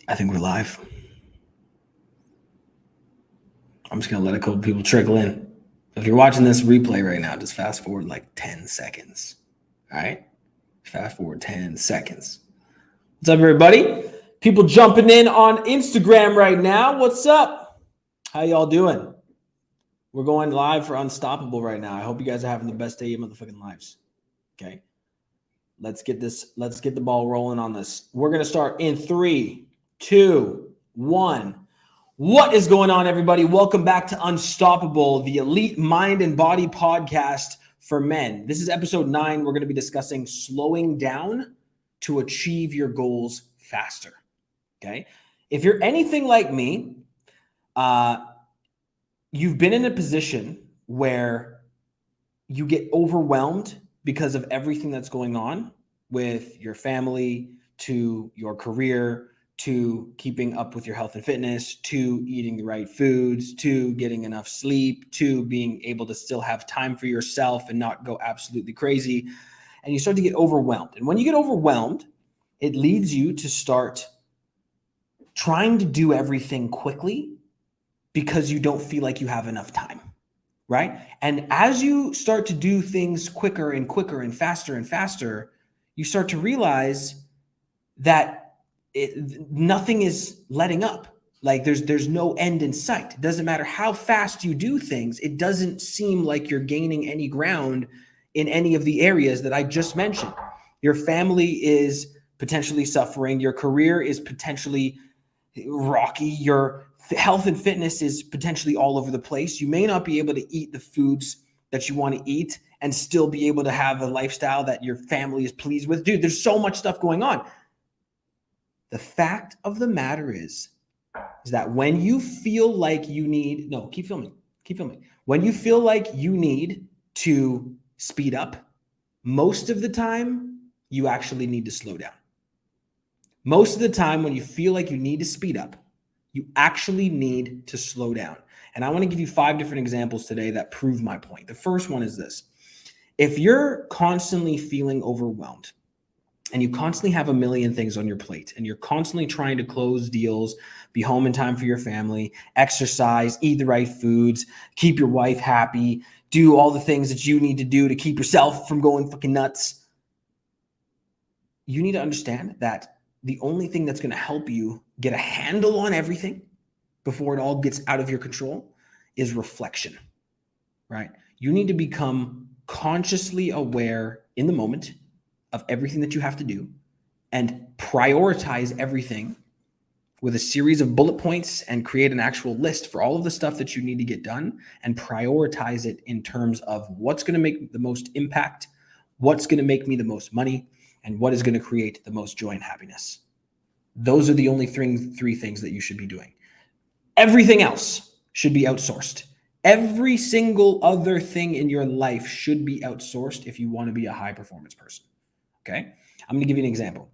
I think we're live. I'm just going to let a couple people trickle in. If you're watching this replay right now, just fast forward like 10 seconds. All right? Fast forward 10 seconds. What's up, everybody? People jumping in on Instagram right now. What's up? How y'all doing? We're going live for Unstoppable right now. I hope you guys are having the best day of your motherfucking lives. Okay? Let's get the ball rolling on this. We're going to start in 3, 2, 1. What is going on, everybody? Welcome back to Unstoppable, the elite mind and body podcast for men. This is episode 9. We're going to be discussing slowing down to achieve your goals faster. Okay. If you're anything like me, you've been in a position where you get overwhelmed because of everything that's going on with your family, to your career, to keeping up with your health and fitness, to eating the right foods, to getting enough sleep, to being able to still have time for yourself and not go absolutely crazy. And you start to get overwhelmed. And when you get overwhelmed, it leads you to start trying to do everything quickly because you don't feel like you have enough time, right? And as you start to do things quicker and quicker and faster, you start to realize that nothing is letting up. Like there's no end in sight. It doesn't matter how fast you do things. It doesn't seem like you're gaining any ground in any of the areas that I just mentioned. Your family is potentially suffering. Your career is potentially rocky. Your health and fitness is potentially all over the place. You may not be able to eat the foods that you want to eat and still be able to have a lifestyle that your family is pleased with. Dude, there's so much stuff going on. The fact of the matter is that when you feel like you need, keep filming. When you feel like you need to speed up, most of the time, you actually need to slow down. Most of the time, when you feel like you need to speed up, you actually need to slow down. And I want to give you 5 different examples today that prove my point. The first one is this. If you're constantly feeling overwhelmed, and you constantly have a million things on your plate, and you're constantly trying to close deals, be home in time for your family, exercise, eat the right foods, keep your wife happy, do all the things that you need to do to keep yourself from going fucking nuts, you need to understand that the only thing that's going to help you get a handle on everything before it all gets out of your control is reflection, right? You need to become consciously aware in the moment of everything that you have to do and prioritize everything with a series of bullet points and create an actual list for all of the stuff that you need to get done and prioritize it in terms of what's going to make the most impact, what's going to make me the most money, and what is going to create the most joy and happiness. Those are the only 3 things that you should be doing. Everything else should be outsourced. Every single other thing in your life should be outsourced if you want to be a high performance person. Okay. I'm going to give you an example.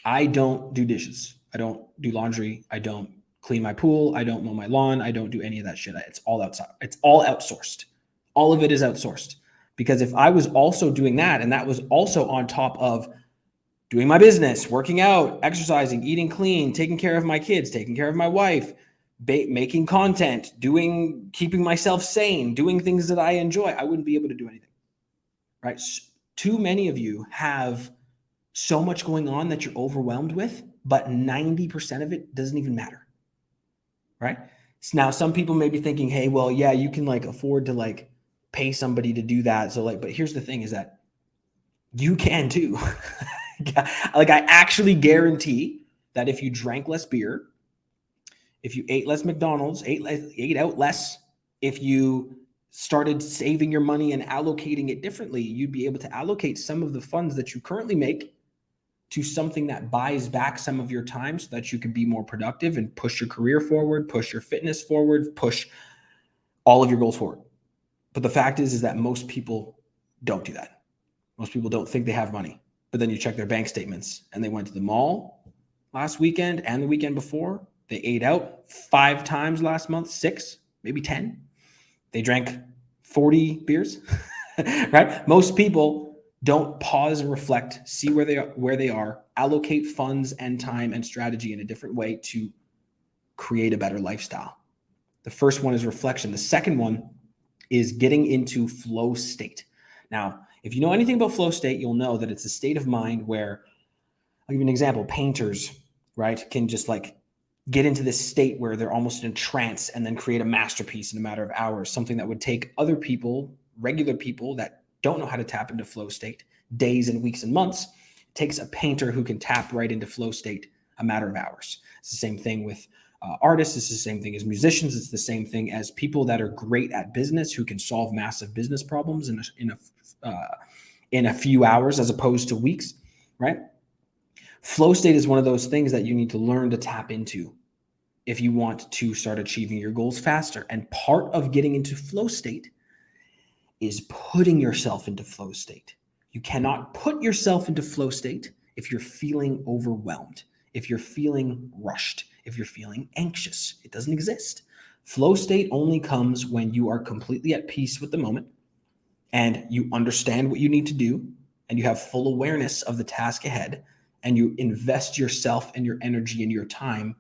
I don't do dishes. I don't do laundry. I don't clean my pool. I don't mow my lawn. I don't do any of that shit. It's all outside. It's all outsourced. All of it is outsourced. Because if I was also doing that, and that was also on top of doing my business, working out, exercising, eating clean, taking care of my kids, taking care of my wife, making content, keeping myself sane, doing things that I enjoy, I wouldn't be able to do anything. Right? Too many of you have so much going on that you're overwhelmed with, but 90% of it doesn't even matter, right? So now some people may be thinking, hey, well, yeah, you can afford to pay somebody to do that. So but here's the thing is that you can too. I actually guarantee that if you drank less beer, if you ate less McDonald's, ate out less, if you started saving your money and allocating it differently, you'd be able to allocate some of the funds that you currently make to something that buys back some of your time so that you can be more productive and push your career forward, push your fitness forward, push all of your goals forward. But the fact is that most people don't do that. Most people don't think they have money, but then you check their bank statements and they went to the mall last weekend and the weekend before. They ate out 5 times last month, 6, maybe 10. They drank 40 beers, right? Most people Don't pause and reflect, see where they are, allocate funds and time and strategy in a different way to create a better lifestyle. The first one is reflection. The second one is getting into flow state. Now, if you know anything about flow state, you'll know that it's a state of mind where, I'll give you an example, painters, right, can just like get into this state where they're almost in a trance and then create a masterpiece in a matter of hours, something that would take other people, regular people that don't know how to tap into flow state, days and weeks and months. It takes a painter who can tap right into flow state a matter of hours. It's the same thing with artists. It's the same thing as musicians. It's the same thing as people that are great at business who can solve massive business problems in a few hours as opposed to weeks, right? Flow state is one of those things that you need to learn to tap into if you want to start achieving your goals faster. And part of getting into flow state is putting yourself into flow state. You cannot put yourself into flow state if you're feeling overwhelmed, if you're feeling rushed, if you're feeling anxious. It doesn't exist. Flow state only comes when you are completely at peace with the moment and you understand what you need to do and you have full awareness of the task ahead and you invest yourself and your energy and your time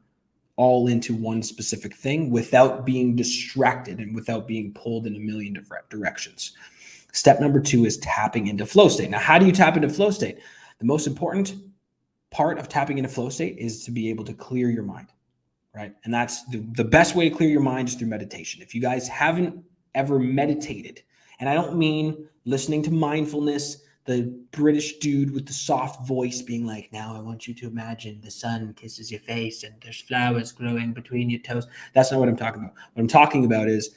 all into one specific thing without being distracted and without being pulled in a million different directions. Step number 2 is tapping into flow state. Now, how do you tap into flow state? The most important part of tapping into flow state is to be able to clear your mind, right? And that's the best way to clear your mind is through meditation. If you guys haven't ever meditated, and I don't mean listening to mindfulness, the British dude with the soft voice being like, now I want you to imagine the sun kisses your face and there's flowers growing between your toes. That's not what I'm talking about. What I'm talking about is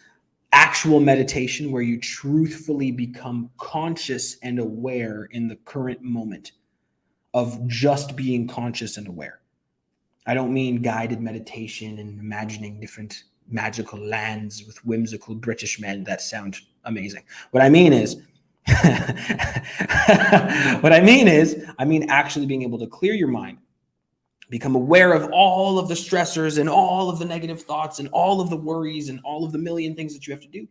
actual meditation where you truthfully become conscious and aware in the current moment of just being conscious and aware. I don't mean guided meditation and imagining different magical lands with whimsical British men that sound amazing. What I mean is, I mean actually being able to clear your mind, become aware of all of the stressors and all of the negative thoughts and all of the worries and all of the million things that you have to do,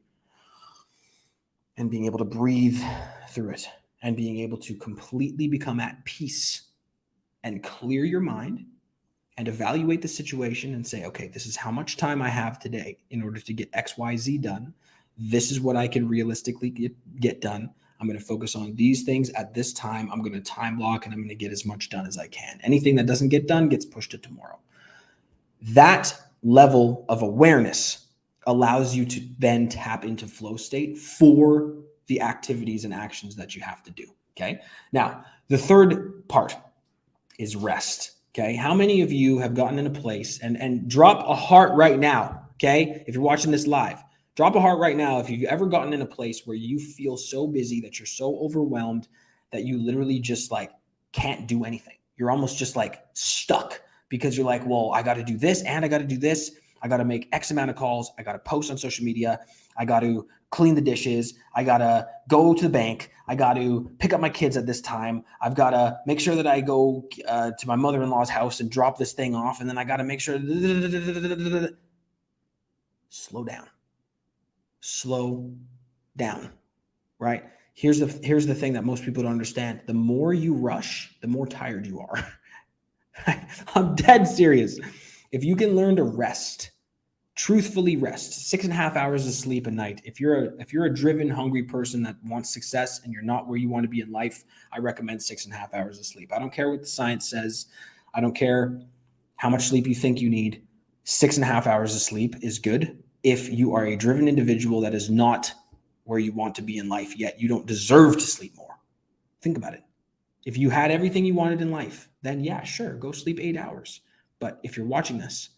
and being able to breathe through it and being able to completely become at peace and clear your mind and evaluate the situation and say, okay, this is how much time I have today in order to get XYZ done. This is what I can realistically get done. I'm going to focus on these things at this time. I'm going to time block and I'm going to get as much done as I can. Anything that doesn't get done gets pushed to tomorrow. That level of awareness allows you to then tap into flow state for the activities and actions that you have to do. Okay. Now, the third part is rest. Okay. How many of you have gotten in a place and drop a heart right now? Okay. If you're watching this live, drop a heart right now if you've ever gotten in a place where you feel so busy that you're so overwhelmed that you literally just like can't do anything. You're almost just like stuck because you're like, well, I got to do this and I got to do this. I got to make X amount of calls. I got to post on social media. I got to clean the dishes. I got to go to the bank. I got to pick up my kids at this time. I've got to make sure that I go to my mother-in-law's house and drop this thing off. And then I got to make sure. Slow down. Slow down, right? Here's the thing that most people don't understand. The more you rush, the more tired you are. I'm dead serious. If you can learn to rest, truthfully rest, 6.5 hours of sleep a night. If you're a driven, hungry person that wants success and you're not where you want to be in life, I recommend 6.5 hours of sleep. I don't care what the science says. I don't care how much sleep you think you need. 6.5 hours of sleep is good. If you are a driven individual that is not where you want to be in life yet, you don't deserve to sleep more. Think about it. If you had everything you wanted in life, then yeah, sure, go sleep 8 hours. But if you're watching this,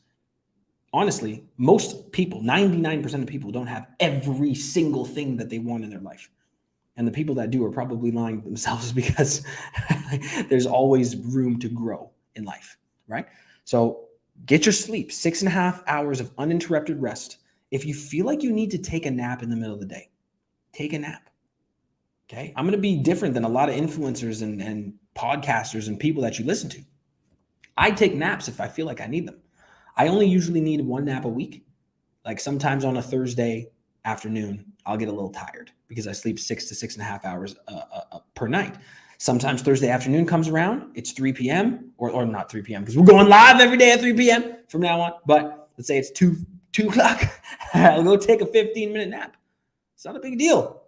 honestly, most people, 99% of people don't have every single thing that they want in their life. And the people that do are probably lying to themselves because there's always room to grow in life, right? So get your sleep, 6.5 hours of uninterrupted rest. If you feel like you need to take a nap in the middle of the day, take a nap. Okay. I'm going to be different than a lot of influencers and podcasters and people that you listen to. I take naps if I feel like I need them. I only usually need one nap a week. Like sometimes on a Thursday, afternoon, I'll get a little tired because I sleep 6 to 6.5 hours per night. Sometimes Thursday afternoon comes around, it's 3 p.m. or not 3 p.m. because we're going live every day at 3 p.m. from now on. But let's say it's 2 o'clock. I'll go take a 15-minute nap. It's not a big deal.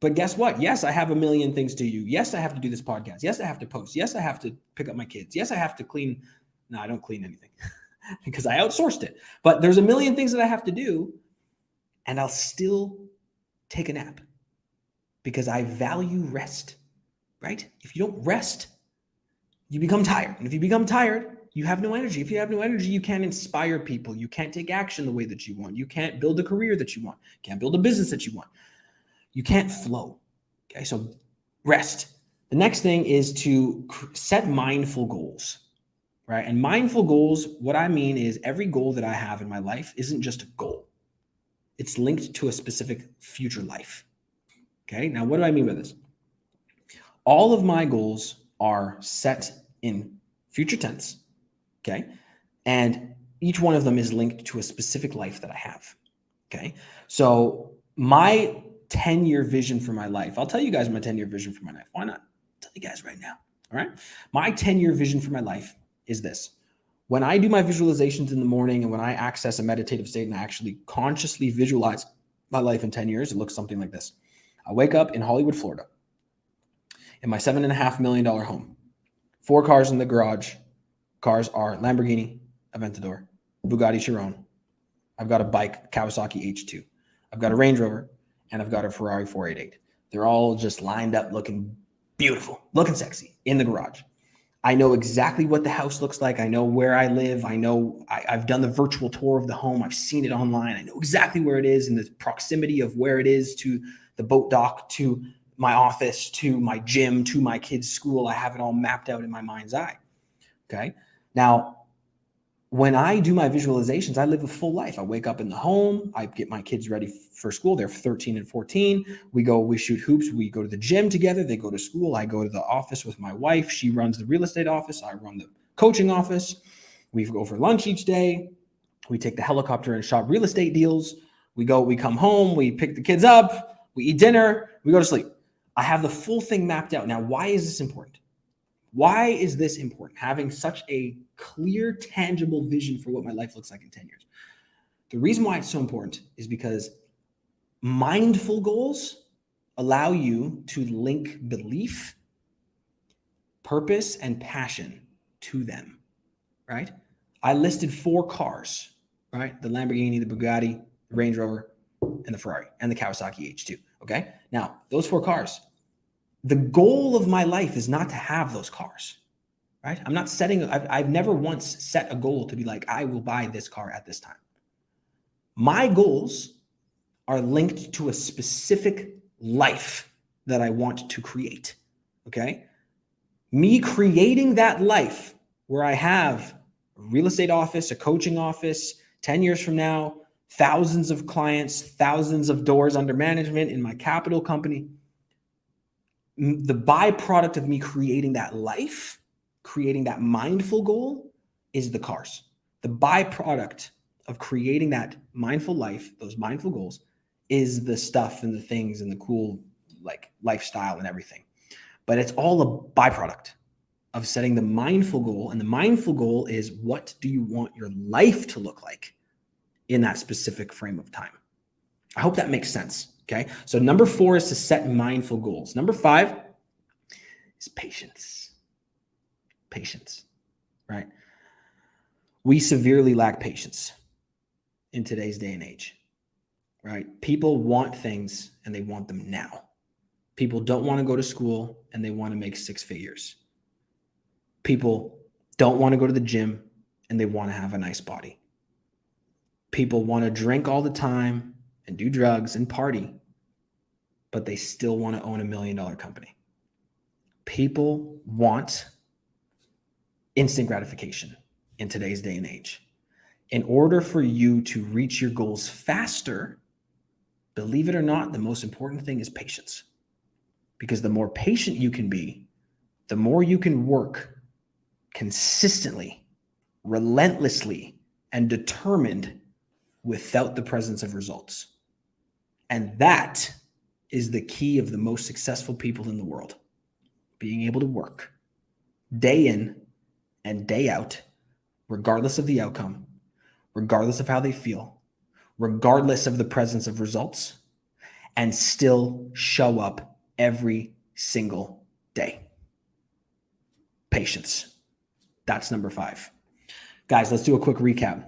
But guess what? Yes, I have a million things to do. Yes, I have to do this podcast. Yes, I have to post. Yes, I have to pick up my kids. Yes, I have to clean. No, I don't clean anything because I outsourced it. But there's a million things that I have to do, and I'll still take a nap because I value rest, right? If you don't rest, you become tired. And if you become tired, you have no energy. If you have no energy, you can't inspire people. You can't take action the way that you want. You can't build a career that you want. You can't build a business that you want. You can't flow. Okay, so rest. The next thing is to set mindful goals, right? And mindful goals, what I mean is every goal that I have in my life isn't just a goal. It's linked to a specific future life. Okay, now what do I mean by this? All of my goals are set in future tense, okay? And each one of them is linked to a specific life that I have, okay? So my 10-year vision for my life, I'll tell you guys my 10-year vision for my life. Why not? I'll tell you guys right now, all right? My 10-year vision for my life is this. When I do my visualizations in the morning and when I access a meditative state and I actually consciously visualize my life in 10 years, it looks something like this. I wake up in Hollywood, Florida, in my $7.5 million home. 4 cars in the garage. Cars are Lamborghini Aventador, Bugatti Chiron. I've got a bike, Kawasaki H2. I've got a Range Rover, and I've got a Ferrari 488. They're all just lined up looking beautiful, looking sexy in the garage. I know exactly what the house looks like. I know where I live. I know I've done the virtual tour of the home. I've seen it online. I know exactly where it is and the proximity of where it is to the boat dock, to my office, to my gym, to my kids' school. I have it all mapped out in my mind's eye. Okay. Now, when I do my visualizations, I live a full life. I wake up in the home. I get my kids ready for school. They're 13 and 14. We shoot hoops. We go to the gym together. They go to school. I go to the office with my wife. She runs the real estate office. I run the coaching office. We go for lunch each day. We take the helicopter and shop real estate deals. We come home. We pick the kids up. We eat dinner. We go to sleep. I have the full thing mapped out. Now, why is this important? Why is this important? Having such a clear, tangible vision for what my life looks like in 10 years. The reason why it's so important is because mindful goals allow you to link belief, purpose, and passion to them, right? I listed 4 cars, right? The Lamborghini, the Bugatti, the Range Rover, and the Ferrari, and the Kawasaki H2, okay? Now, those 4 cars, the goal of my life is not to have those cars, right? I've never once set a goal to be like, I will buy this car at this time. My goals are linked to a specific life that I want to create, okay? Me creating that life where I have a real estate office, a coaching office, 10 years from now, thousands of clients, thousands of doors under management in my capital company. The byproduct of me creating that life, creating that mindful goal is the cars. The byproduct of creating that mindful life, those mindful goals, is the stuff and the things and the cool like lifestyle and everything. But it's all a byproduct of setting the mindful goal. And the mindful goal is, what do you want your life to look like in that specific frame of time? I hope that makes sense. Okay. So number 4 is to set mindful goals. Number 5 is patience. Patience, right? We severely lack patience in today's day and age, right? People want things and they want them now. People don't want to go to school and they want to make 6 figures. People don't want to go to the gym and they want to have a nice body. People want to drink all the time and do drugs and party, but they still want to own $1 million company. People want instant gratification in today's day and age. In order for you to reach your goals faster, believe it or not, the most important thing is patience. Because the more patient you can be, the more you can work consistently, relentlessly, and determined without the presence of results. And that is the key of the most successful people in the world. Being able to work day in and day out, regardless of the outcome, regardless of how they feel, regardless of the presence of results, and still show up every single day. Patience. That's number 5. Guys, let's do a quick recap.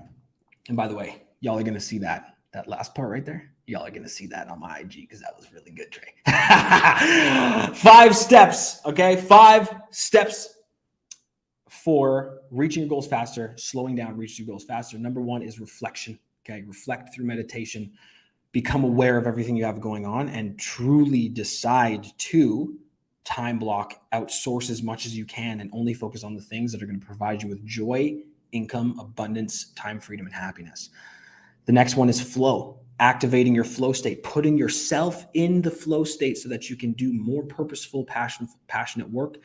And by the way, y'all are going to see that last part right there. Y'all are going to see that on my IG because that was really good, Trey. 5 steps, okay? 5 steps for reaching your goals faster, slowing down, reaching your goals faster. Number 1 is reflection, okay? Reflect through meditation. Become aware of everything you have going on and truly decide to time block, outsource as much as you can, and only focus on the things that are going to provide you with joy, income, abundance, time, freedom, and happiness. The next one is flow, activating your flow state, putting yourself in the flow state so that you can do more purposeful, passionate work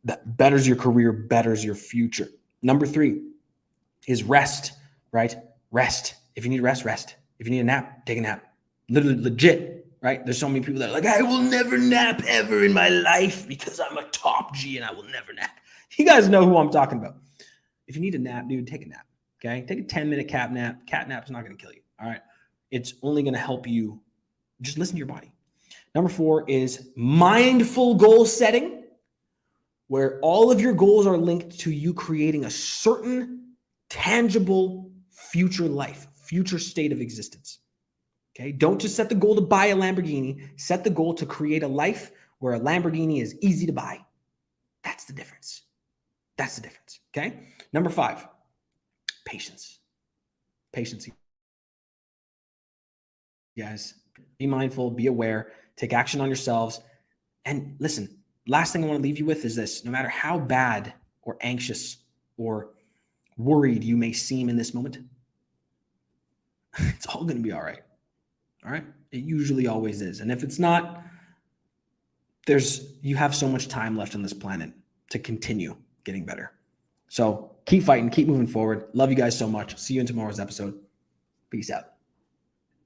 that betters your career, betters your future. Number 3 is rest, right? Rest. If you need rest, rest. If you need a nap, take a nap. Literally legit, right? There's so many people that are like, I will never nap ever in my life because I'm a top G and I will never nap. You guys know who I'm talking about. If you need a nap, dude, take a nap, okay? Take a 10-minute cat nap. Cat nap's not going to kill you, all right? It's only going to help you just listen to your body. Number 4 is mindful goal setting, where all of your goals are linked to you creating a certain tangible future life, future state of existence. Okay. Don't just set the goal to buy a Lamborghini. Set the goal to create a life where a Lamborghini is easy to buy. That's the difference. That's the difference. Okay. Number 5, patience. Patience. Guys, be mindful, be aware, take action on yourselves. And listen, last thing I want to leave you with is this: no matter how bad or anxious or worried you may seem in this moment, it's all going to be all right. All right. It usually always is. And if it's not, you have so much time left on this planet to continue getting better. So keep fighting, keep moving forward. Love you guys so much. See you in tomorrow's episode. Peace out.